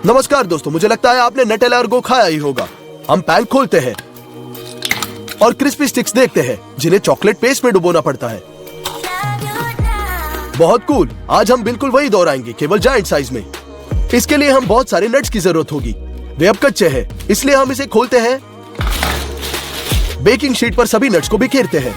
नमस्कार दोस्तों, मुझे लगता है आपने नटेला अर्गो खाया ही होगा। हम पैन खोलते हैं और क्रिस्पी स्टिक्स देखते हैं जिन्हें चॉकलेट पेस्ट में डुबोना पड़ता है। बहुत कूल। आज हम बिल्कुल वही दोहराएंगे, केवल जायंट साइज में। इसके लिए हम बहुत सारे नट्स की जरूरत होगी। वे अब कच्चे हैं, इसलिए हम इसे खोलते हैं, बेकिंग शीट पर सभी नट्स को बिखेरते हैं।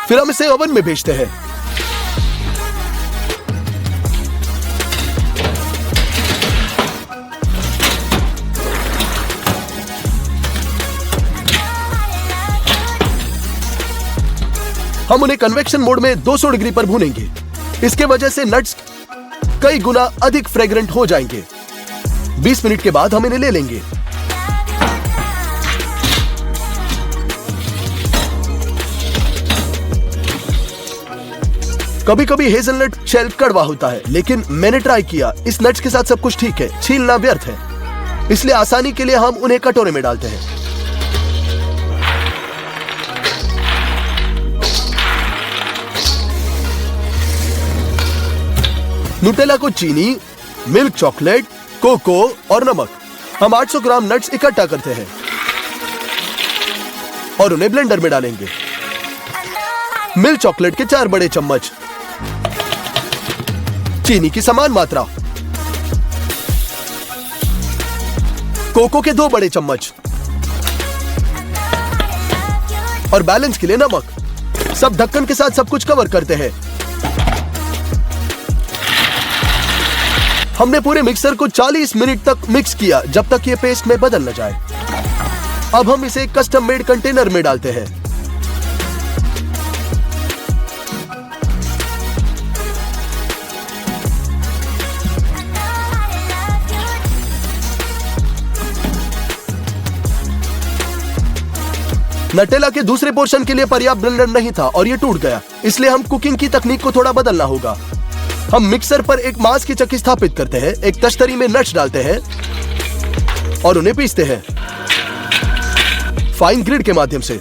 फिर हम इसे ओवन में भेजते हैं। हम उन्हें कन्वेक्शन मोड में 200 डिग्री पर भूनेंगे। इसके वजह से नट्स कई गुना अधिक फ्रेग्रेंट हो जाएंगे। 20 मिनट के बाद हम इन्हें ले लेंगे। कभी कभी हेजलनट शेल कड़वा होता है, लेकिन मैंने ट्राई किया। इस नट्स के साथ सब कुछ ठीक है। छीलना व्यर्थ है, इसलिए आसानी के लिए हम उन्हें कटोरे में डालते हैं। नुटेला को चीनी, मिल्क चॉकलेट, कोको और नमक, हम 800 ग्राम नट्स इकट्ठा करते हैं और उन्हें ब्लेंडर में डालेंगे। मिल्क चॉकलेट के 4 बड़े चम्मच, चीनी की समान मात्रा, कोको के 2 बड़े चम्मच और बैलेंस के लिए नमक। सब ढक्कन के साथ सब कुछ कवर करते हैं। हमने पूरे मिक्सर को 40 मिनट तक मिक्स किया, जब तक ये पेस्ट में बदल न जाए। अब हम इसे कस्टम मेड कंटेनर में डालते हैं। नटेला के दूसरे पोर्शन के लिए पर्याप्त ब्लेंडर नहीं था और ये टूट गया, इसलिए हम कुकिंग की तकनीक को थोड़ा बदलना होगा। हम मिक्सर पर एक मांस की चक्की स्थापित करते हैं, एक तश्तरी में नट्स डालते हैं और उन्हें पीसते हैं फाइन ग्रिड के माध्यम से।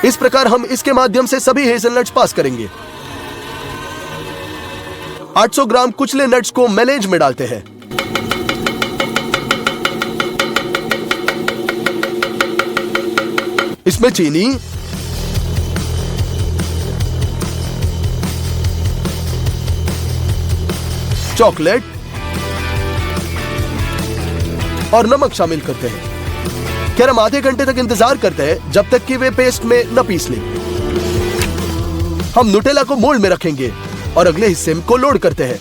इस प्रकार हम इसके माध्यम से सभी हेजलनट्स पास करेंगे। 800 ग्राम कुचले नट्स को मेलेंज में डालते हैं। इसमें चीनी, चॉकलेट और नमक शामिल करते हैं। क्या हम आधे घंटे तक इंतजार करते हैं, जब तक कि वे पेस्ट में न पीस लें। हम नुटेला को मोल्ड में रखेंगे और अगले हिस्से को लोड करते हैं।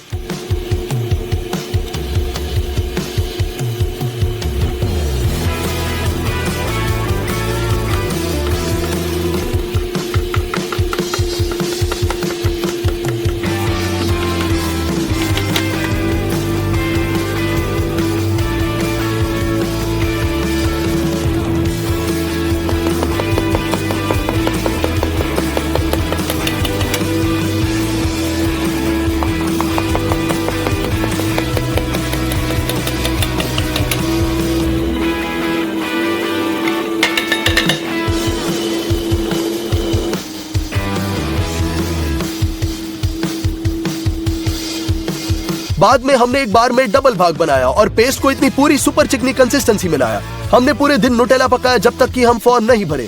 बाद में हमने एक बार में डबल भाग बनाया और पेस्ट को इतनी पूरी सुपर चिकनी कंसिस्टेंसी में लाया। हमने पूरे दिन नुटेला पकाया जब तक कि हम फॉर्म नहीं भरे।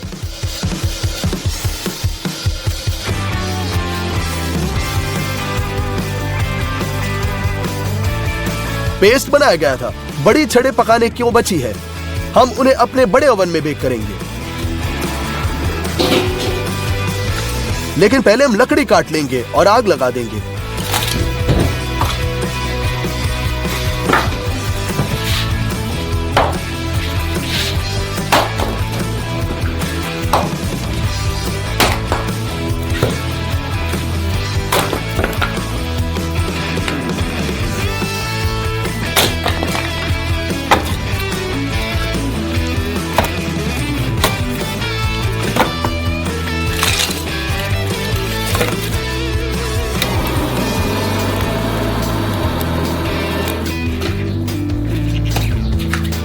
पेस्ट बनाया गया था, बड़ी छड़ें पकाने क्यों बची है। हम उन्हें अपने बड़े ओवन में बेक करेंगे, लेकिन पहले हम लकड़ी काट लेंगे और आग लगा देंगे।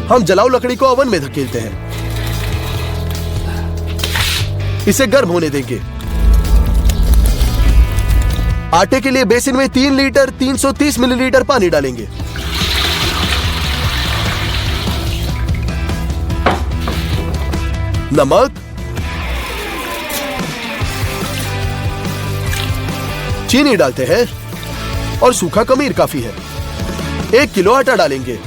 हम जलाऊ लकड़ी को ओवन में धकेलते हैं, इसे गर्म होने देंगे। आटे के लिए बेसिन में 3 लीटर 330 मिलीलीटर पानी डालेंगे। नमक, चीनी डालते हैं और सूखा खमीर काफी है। 1 किलो आटा डालेंगे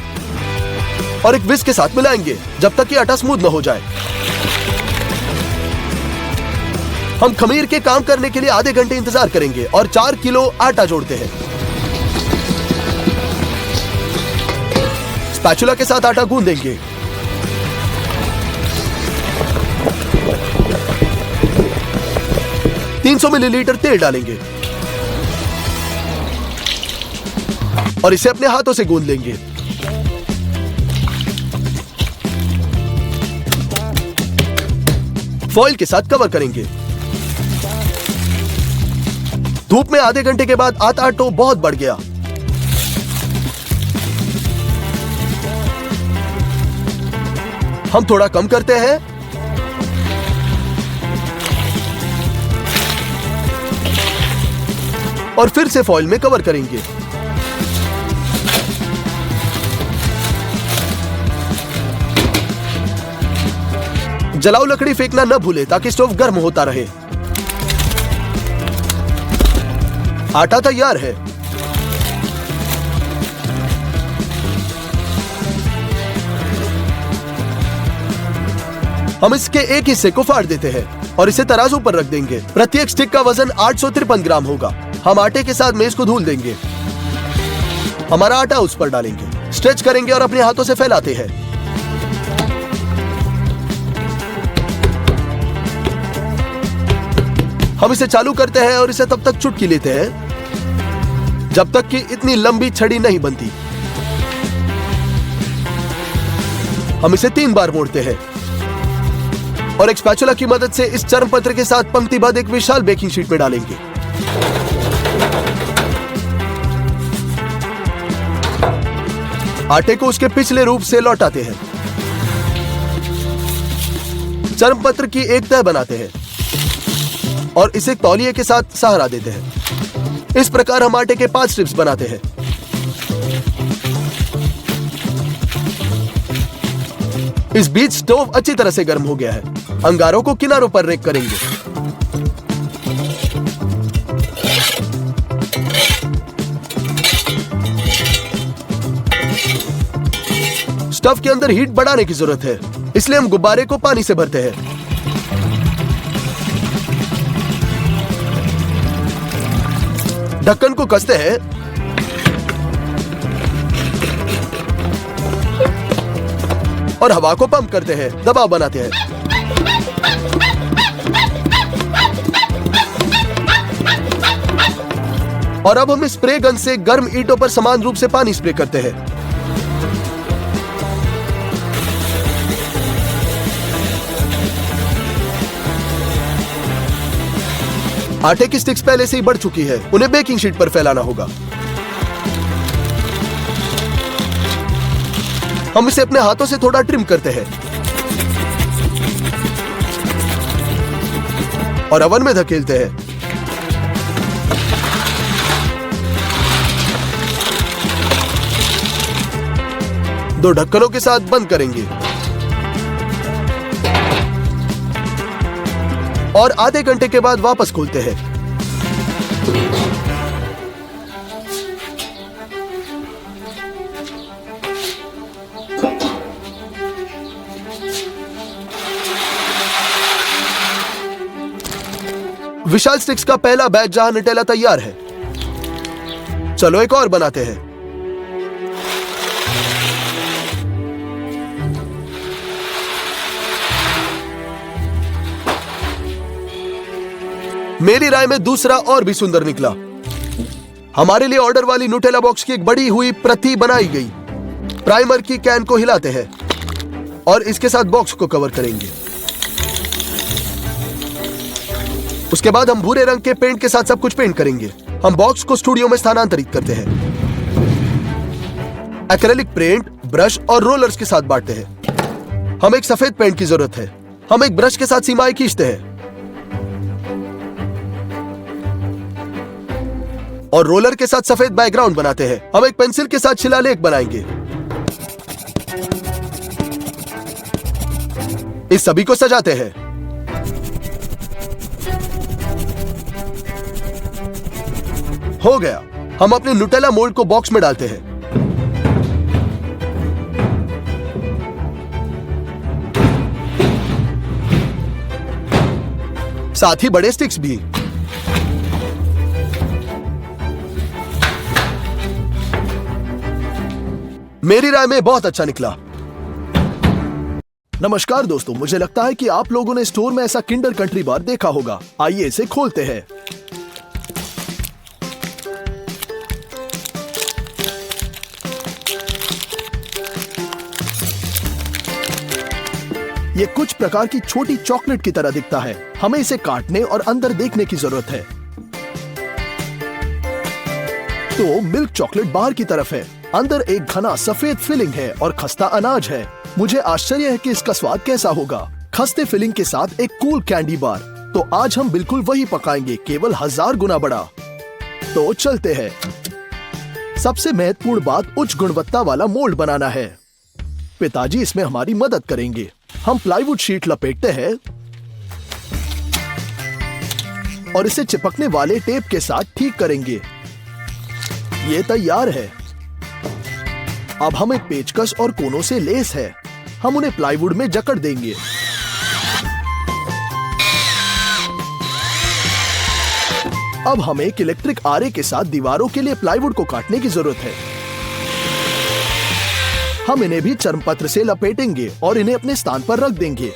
और एक विस्क के साथ मिलाएंगे जब तक कि आटा स्मूथ न हो जाए। हम खमीर के काम करने के लिए आधे घंटे इंतजार करेंगे और 4 किलो आटा जोड़ते हैं। स्पैचुला के साथ आटा गूंद देंगे। $300 मिलीलीटर तेल डालेंगे और इसे अपने हाथों से गूंद लेंगे। फॉइल के साथ कवर करेंगे। धूप में आधे घंटे के बाद आटा तो बहुत बढ़ गया। हम थोड़ा कम करते हैं और फिर से फॉइल में कवर करेंगे। जलाऊ लकड़ी फेंकना न भूले ताकि स्टोव गर्म होता रहे। आटा तैयार है। हम इसके एक हिस्से को फाड़ देते हैं और इसे तराजू पर रख देंगे। प्रत्येक स्टिक का वजन 853 ग्राम होगा। हम आटे के साथ मेज को धुल देंगे। हमारा आटा उस पर डालेंगे, स्ट्रेच करेंगे और अपने हाथों से फैलाते हैं। हम इसे चालू करते हैं और इसे तब तक चुटकी लेते हैं जब तक कि इतनी लंबी छड़ी नहीं बनती। हम इसे 3 बार मोड़ते हैं और एक स्पैचुला की मदद से इस चर्म पत्र के साथ पंक्तिबद्ध एक विशाल बेकिंग शीट में डालेंगे। आटे को उसके पिछले रूप से लौटाते हैं। चर्म पत्र की एक तह बनाते हैं और इसे तौलिए के साथ सहारा देते हैं। इस प्रकार हम आटे के 5 स्ट्रिप्स बनाते हैं। इस बीच स्टोव अच्छी तरह से गर्म हो गया है। अंगारों को किनारों पर रेक करेंगे। स्टव के अंदर हीट बढ़ाने की जरूरत है, इसलिए हम गुब्बारे को पानी से भरते हैं। ढक्कन को कसते हैं और हवा को पंप करते हैं, दबाव बनाते हैं। और अब हम स्प्रे गन से गर्म ईंटों पर समान रूप से पानी स्प्रे करते हैं। आटे की स्टिक्स पहले से ही बढ़ चुकी है, उन्हें बेकिंग शीट पर फैलाना होगा। हम इसे अपने हाथों से थोड़ा ट्रिम करते हैं और ओवन में धकेलते हैं। दो ढक्कनों के साथ बंद करेंगे और आधे घंटे के बाद वापस खोलते हैं। विशाल स्टिक्स का पहला बैच जहां न्यूटेला तैयार है। चलो एक और बनाते हैं। मेरी राय में दूसरा और भी सुंदर निकला। हमारे लिए ऑर्डर वाली न्यूटेला बॉक्स की एक बड़ी हुई प्रति बनाई गई। प्राइमर की कैन को हिलाते हैं और इसके साथ बॉक्स को कवर करेंगे। उसके बाद हम भूरे रंग के पेंट के साथ सब कुछ पेंट करेंगे। हम बॉक्स को स्टूडियो में स्थानांतरित करते हैं। एक्रेलिक पेंट, ब्रश और रोलर्स के साथ बांटते हैं। हम एक सफेद पेंट की जरूरत है। हम एक ब्रश के साथ सीमाएं खींचते हैं और रोलर के साथ सफेद बैकग्राउंड बनाते हैं। हम एक पेंसिल के साथ शिलालेख बनाएंगे। इस सभी को सजाते हैं। हो गया। हम अपने न्यूटेला मोल्ड को बॉक्स में डालते हैं। साथ ही बड़े स्टिक्स भी। मेरी राय में बहुत अच्छा निकला। नमस्कार दोस्तों, मुझे लगता है कि आप लोगों ने स्टोर में ऐसा किंडर कंट्री बार देखा होगा। आइए इसे खोलते हैं। ये कुछ प्रकार की छोटी चॉकलेट की तरह दिखता है। हमें इसे काटने और अंदर देखने की जरूरत है। तो मिल्क चॉकलेट बाहर की तरफ है। अंदर एक घना सफेद फिलिंग है और खस्ता अनाज है। मुझे आश्चर्य है कि इसका स्वाद कैसा होगा। खस्ते फिलिंग के साथ एक कूल कैंडी बार। तो आज हम बिल्कुल वही पकाएंगे, केवल 1000 गुना बड़ा। तो चलते हैं। सबसे महत्वपूर्ण बात उच्च गुणवत्ता वाला मोल्ड बनाना है। पिताजी इसमें हमारी मदद करेंगे। हम प्लाईवुड शीट लपेटते हैं और इसे चिपकने वाले टेप के साथ ठीक करेंगे। ये तैयार है। अब हम एक पेचकस और कोनों से लेस है। हम उन्हें प्लाईवुड में जकड़ देंगे। अब हमें एक इलेक्ट्रिक आरे के साथ दीवारों के लिए प्लाईवुड को काटने की जरूरत है। हम इन्हें भी चर्मपत्र से लपेटेंगे और इन्हें अपने स्थान पर रख देंगे।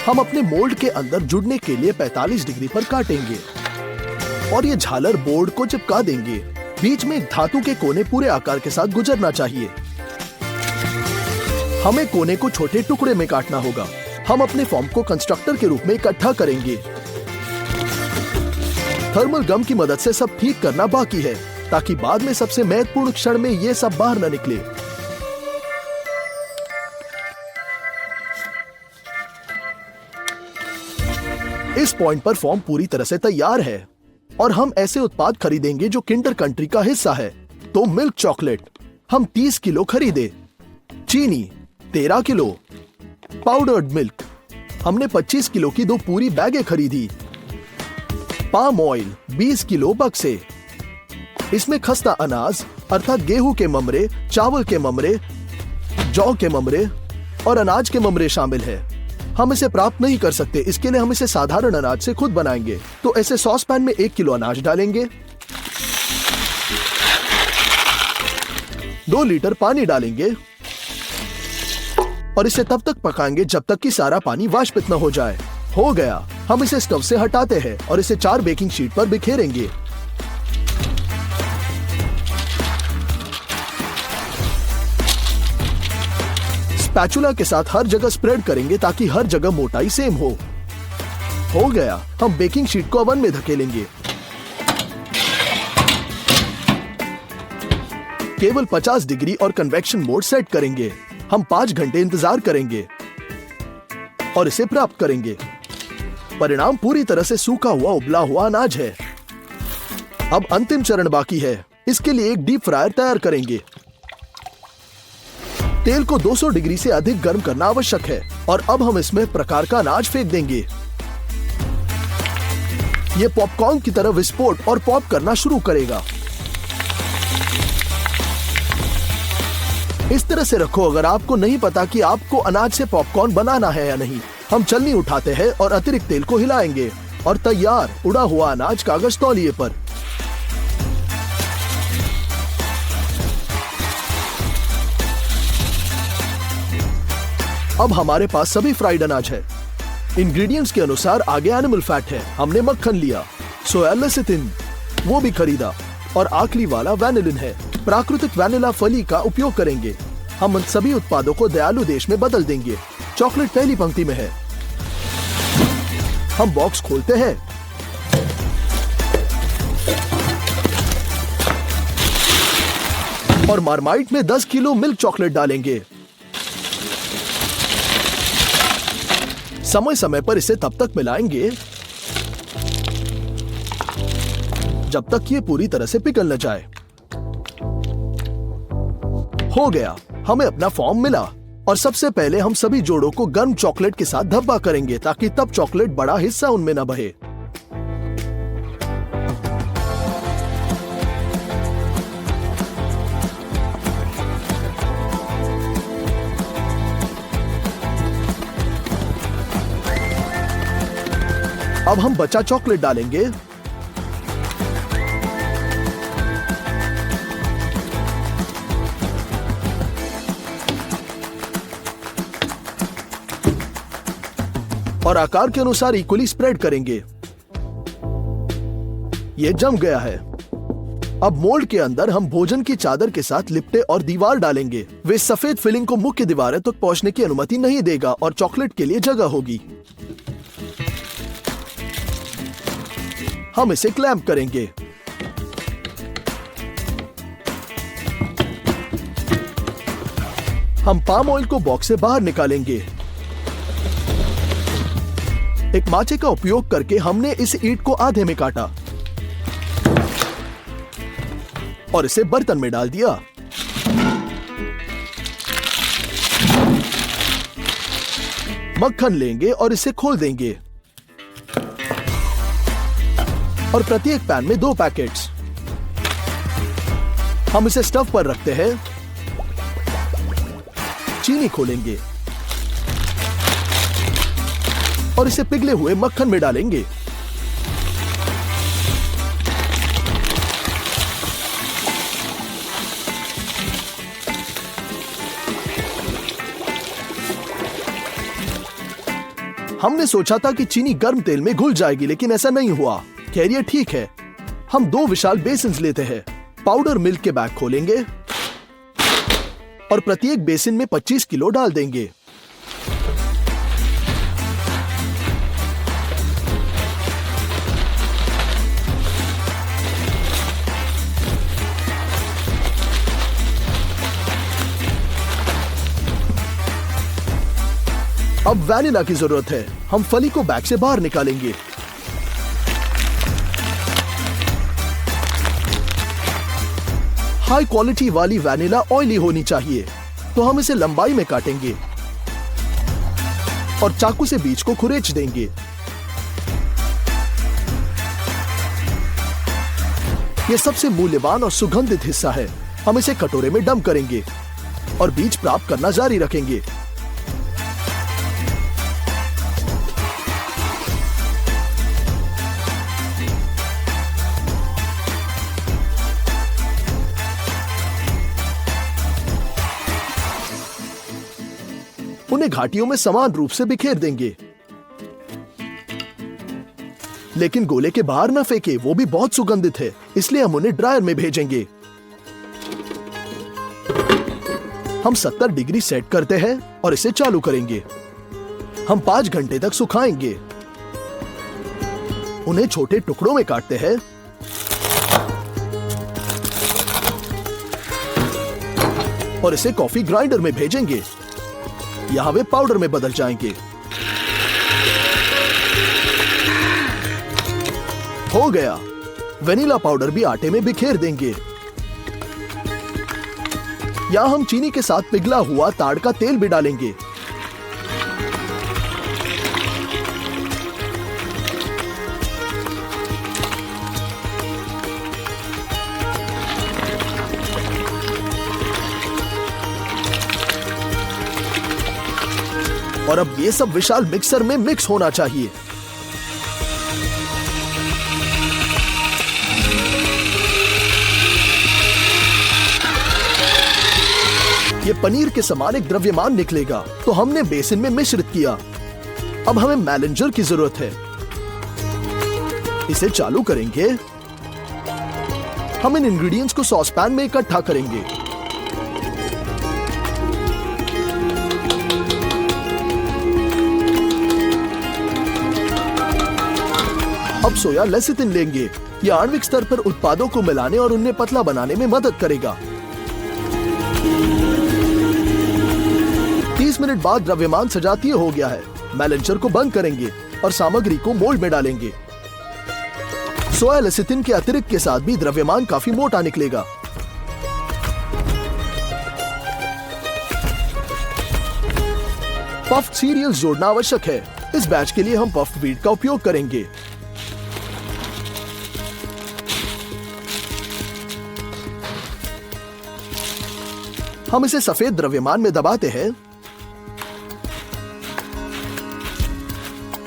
हम अपने मोल्ड के अंदर जुड़ने के लिए 45 डिग्री पर काटेंगे और ये झालर बोर्ड को चिपका देंगे। बीच में एक धातु के कोने पूरे आकार के साथ गुजरना चाहिए। हमें कोने को छोटे टुकड़े में काटना होगा। हम अपने फॉर्म को कंस्ट्रक्टर के रूप में इकट्ठा करेंगे। थर्मल गम की मदद से सब ठीक करना बाकी है ताकि बाद में सबसे महत्वपूर्ण क्षण में ये सब बाहर न निकले। इस पॉइंट पर फॉर्म पूरी तरह से तैयार है और हम ऐसे उत्पाद खरीदेंगे जो किंडर कंट्री का हिस्सा है। तो मिल्क चॉकलेट हम 30 किलो खरीदे, चीनी 13 किलो, पाउडर्ड मिल्क हमने 25 किलो की 2 पूरी बैगें खरीदी, पाम ऑयल 20 किलो बक्से। इसमें खस्ता अनाज अर्थात गेहूं के ममरे, चावल के ममरे, जौ के ममरे और अनाज के ममरे शामिल है। हम इसे प्राप्त नहीं कर सकते, इसके लिए हम इसे साधारण अनाज से खुद बनाएंगे। तो ऐसे सॉस पैन में 1 किलो अनाज डालेंगे, 2 लीटर पानी डालेंगे और इसे तब तक पकाएंगे जब तक कि सारा पानी वाष्पित न हो जाए। हो गया। हम इसे स्टव से हटाते हैं और इसे 4 बेकिंग शीट पर बिखेरेंगे। स्पैचुला के साथ हर जगह स्प्रेड करेंगे ताकि हर जगह मोटाई सेम हो गया। हम बेकिंग शीट को ओवन में धकेलेंगे। केवल 50 डिग्री और कन्वेक्शन मोड सेट करेंगे। हम 5 घंटे इंतजार करेंगे और इसे प्राप्त करेंगे। परिणाम पूरी तरह से सूखा हुआ उबला हुआ अनाज है। अब अंतिम चरण बाकी है। इसके लिए एक डीप फ्रायर तैयार करेंगे। तेल को 200 डिग्री से अधिक गर्म करना आवश्यक है और अब हम इसमें प्रकार का अनाज फेंक देंगे। यह पॉपकॉर्न की तरह विस्फोट और पॉप करना शुरू करेगा। इस तरह से रखो अगर आपको नहीं पता कि आपको अनाज से पॉपकॉर्न बनाना है या नहीं। हम छलनी उठाते हैं और अतिरिक्त तेल को हिलाएंगे और तैयार उड़ा हुआ अनाज कागज तौलिए पर। अब हमारे पास सभी फ्राइड अनाज है। इंग्रेडिएंट्स के अनुसार आगे एनिमल फैट है। हमने मक्खन लिया, सोया लेसिथिन वो भी खरीदा और आखिरी वाला वैनिलिन है। प्राकृतिक वैनिला फली का उपयोग करेंगे। हम उन सभी उत्पादों को दयालु देश में बदल देंगे। चॉकलेट पहली पंक्ति में है। हम बॉक्स खोलते हैं। और मार्माइट में 10 किलो मिल्क चॉकलेट डालेंगे। समय समय पर इसे तब तक मिलाएंगे जब तक ये पूरी तरह से पिघल न जाए। हो गया, हमें अपना फॉर्म मिला। और सबसे पहले हम सभी जोड़ों को गर्म चॉकलेट के साथ धब्बा करेंगे ताकि तब चॉकलेट बड़ा हिस्सा उनमें न बहे। अब हम बचा चॉकलेट डालेंगे। और आकार के अनुसार इक्वली स्प्रेड करेंगे। यह जम गया है। अब मोल्ड के अंदर हम भोजन की चादर के साथ लिपटे और दीवार डालेंगे। वे सफेद फिलिंग को मुख्य दीवारें तक पहुंचने की अनुमति नहीं देगा और चॉकलेट के लिए जगह होगी। हम इसे क्लैंप करेंगे। हम पाम ऑयल को बॉक्स से बाहर निकालेंगे। एक माचे का उपयोग करके हमने इस ईंट को आधे में काटा और इसे बर्तन में डाल दिया। मक्खन लेंगे और इसे खोल देंगे और प्रत्येक पैन में 2 पैकेट्स। हम इसे स्टव पर रखते हैं। चीनी खोलेंगे और इसे पिघले हुए मक्खन में डालेंगे। हमने सोचा था कि चीनी गर्म तेल में घुल जाएगी, लेकिन ऐसा नहीं हुआ। खैर ये ठीक है। हम 2 विशाल बेसिन्स लेते हैं। पाउडर मिल्क के बैग खोलेंगे और प्रत्येक बेसिन में 25 किलो डाल देंगे। अब वैनिला की जरूरत है। हम फली को बैग से बाहर निकालेंगे। हाई क्वालिटी वाली वैनिला ऑयली होनी चाहिए, तो हम इसे लंबाई में काटेंगे और चाकू से बीज को खुरेच देंगे। यह सबसे मूल्यवान और सुगंधित हिस्सा है। हम इसे कटोरे में डंप करेंगे और बीज प्राप्त करना जारी रखेंगे। उन्हें घाटियों में समान रूप से बिखेर देंगे, लेकिन गोले के बाहर न फेंके, वो भी बहुत सुगंधित है, इसलिए हम उन्हें ड्रायर में भेजेंगे। हम 70 डिग्री सेट करते हैं और इसे चालू करेंगे। हम 5 घंटे तक सुखाएंगे। उन्हें छोटे टुकड़ों में काटते हैं और इसे कॉफी ग्राइंडर में भेजेंगे। यहां वे पाउडर में बदल जाएंगे। हो गया। वेनिला पाउडर भी आटे में बिखेर देंगे। यहां हम चीनी के साथ पिघला हुआ ताड़ का तेल भी डालेंगे। और अब ये सब विशाल मिक्सर में मिक्स होना चाहिए। ये पनीर के समान एक द्रव्यमान निकलेगा, तो हमने बेसिन में मिश्रित किया। अब हमें मैलेंजर की जरूरत है। इसे चालू करेंगे। हम इन इंग्रेडिएंट्स को सॉसपैन में इकट्ठा करेंगे। अब सोया लेसिथिन लेंगे। यह आणविक स्तर पर उत्पादों को मिलाने और उन्हें पतला बनाने में मदद करेगा। 30 मिनट बाद द्रव्यमान सजातीय हो गया है। मैलेंचर को बंद करेंगे और सामग्री को मोल्ड में डालेंगे। सोया लेसिथिन के अतिरिक्त के साथ भी द्रव्यमान काफी मोटा निकलेगा। पफ्ड सीरियल्स जोड़ना आवश्यक है। इस बैच के लिए हम पफ्ड व्हीट का उपयोग करेंगे। हम इसे सफेद द्रव्यमान में दबाते हैं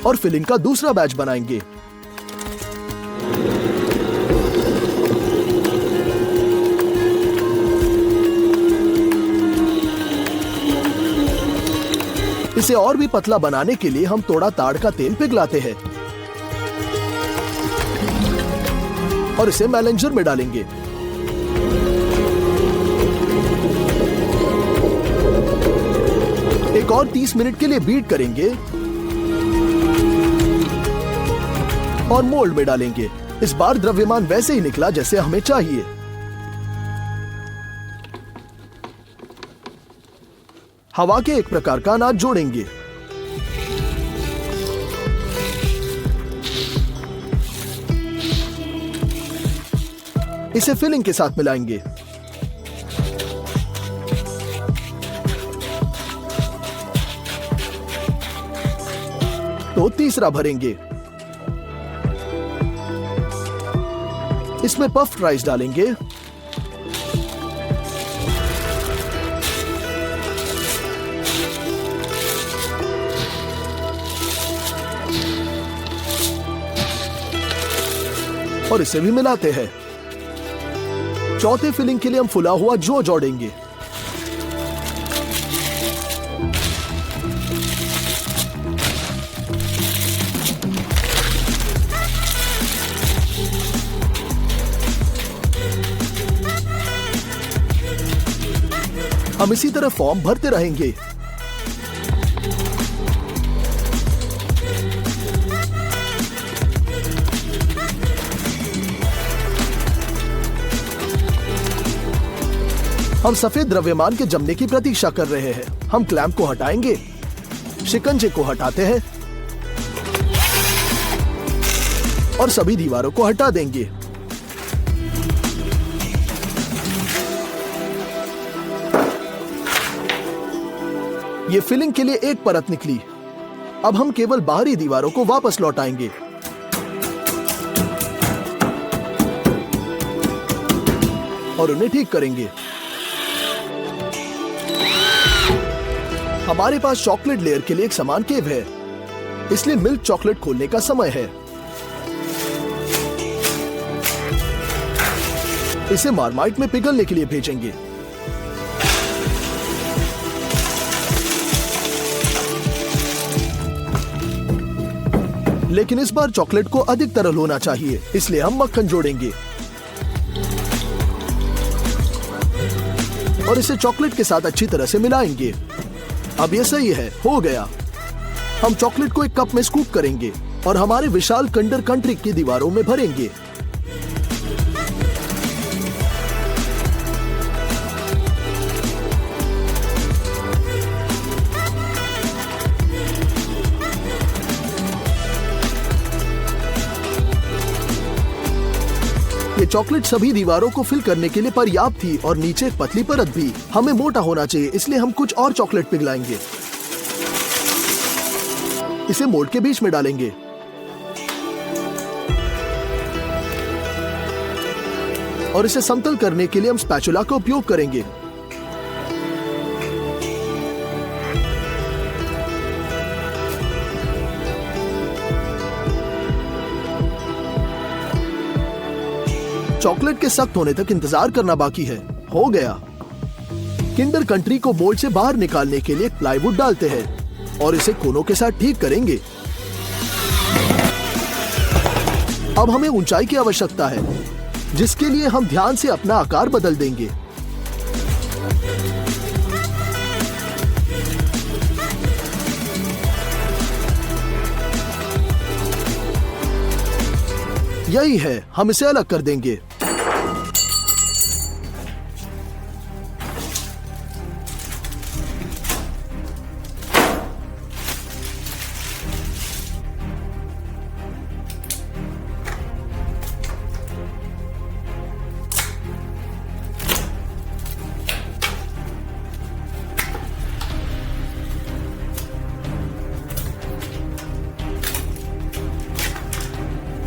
और फिलिंग का दूसरा बैच बनाएंगे। इसे और भी पतला बनाने के लिए हम थोड़ा ताड़ का तेल पिघलाते हैं और इसे मैलेंजर में डालेंगे। एक और 30 मिनट के लिए बीट करेंगे और मोल्ड में डालेंगे। इस बार द्रव्यमान वैसे ही निकला जैसे हमें चाहिए। हवा के एक प्रकार का अनाज जोड़ेंगे। इसे फिलिंग के साथ मिलाएंगे। तो तीसरा भरेंगे। इसमें पफ्ड राइस डालेंगे और इसे भी मिलाते हैं। चौथे फिलिंग के लिए हम फुला हुआ जौ जोड़ेंगे। हम इसी तरह फॉर्म भरते रहेंगे। हम सफेद द्रव्यमान के जमने की प्रतीक्षा कर रहे हैं। हम क्लैंप को हटाएंगे, शिकंजे को हटाते हैं और सभी दीवारों को हटा देंगे। ये फिलिंग के लिए एक परत निकली। अब हम केवल बाहरी दीवारों को वापस लौटाएंगे। और उन्हें ठीक करेंगे। हमारे पास चॉकलेट लेयर के लिए एक समान केव है, इसलिए मिल्क चॉकलेट खोलने का समय है। इसे मार्माइट में पिघलने के लिए भेजेंगे। लेकिन इस बार चॉकलेट को अधिक तरल होना चाहिए, इसलिए हम मक्खन जोड़ेंगे और इसे चॉकलेट के साथ अच्छी तरह से मिलाएंगे। अब ये सही है, हो गया। हम चॉकलेट को एक कप में स्कूप करेंगे और हमारे विशाल किंडर कंट्री की दीवारों में भरेंगे। ये चॉकलेट सभी दीवारों को फिल करने के लिए पर्याप्त थी और नीचे एक पतली परत भी। हमें मोटा होना चाहिए, इसलिए हम कुछ और चॉकलेट पिघलाएंगे। इसे मोल्ड के बीच में डालेंगे। और इसे समतल करने के लिए हम स्पैचुला का उपयोग करेंगे। चॉकलेट के सख्त होने तक इंतजार करना बाकी है। हो गया। किंडर कंट्री को मोल्ड से बाहर निकालने के लिए प्लाईवुड डालते हैं और इसे कोनों के साथ ठीक करेंगे। अब हमें ऊंचाई की आवश्यकता है, जिसके लिए हम ध्यान से अपना आकार बदल देंगे। यही है, हम इसे अलग कर देंगे।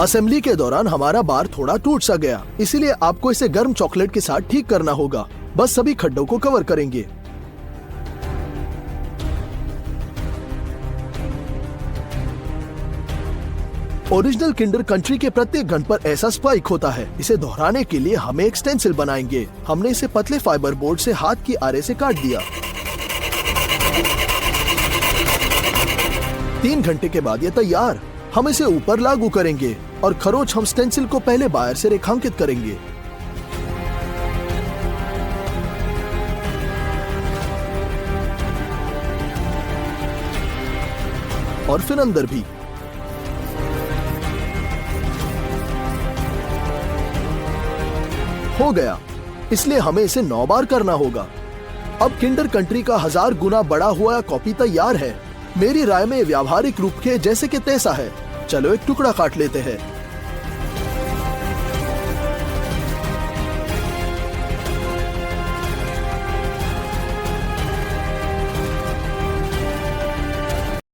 असेंबली के दौरान हमारा बार थोड़ा टूट सा गया, इसीलिए आपको इसे गर्म चॉकलेट के साथ ठीक करना होगा। बस सभी खड्डों को कवर करेंगे। ओरिजिनल किंडर कंट्री के प्रत्येक घन पर ऐसा स्पाइक होता है। इसे दोहराने के लिए हमें एक स्टेंसिल बनाएंगे। हमने इसे पतले फाइबर बोर्ड से हाथ की आरे से काट दिया। 3 घंटे के बाद ये तैयार। हम इसे ऊपर लागू करेंगे और खरोच हम स्टेंसिल को पहले बाहर से रेखांकित करेंगे। और फिर अंदर भी। हो गया, इसलिए हमें इसे 9 बार करना होगा। अब किंडर कंट्री का 1000 गुना बड़ा हुआ कॉपी तैयार है। मेरी राय में व्यावहारिक रूप के जैसे कि तैसा है। चलो एक टुकड़ा काट लेते हैं।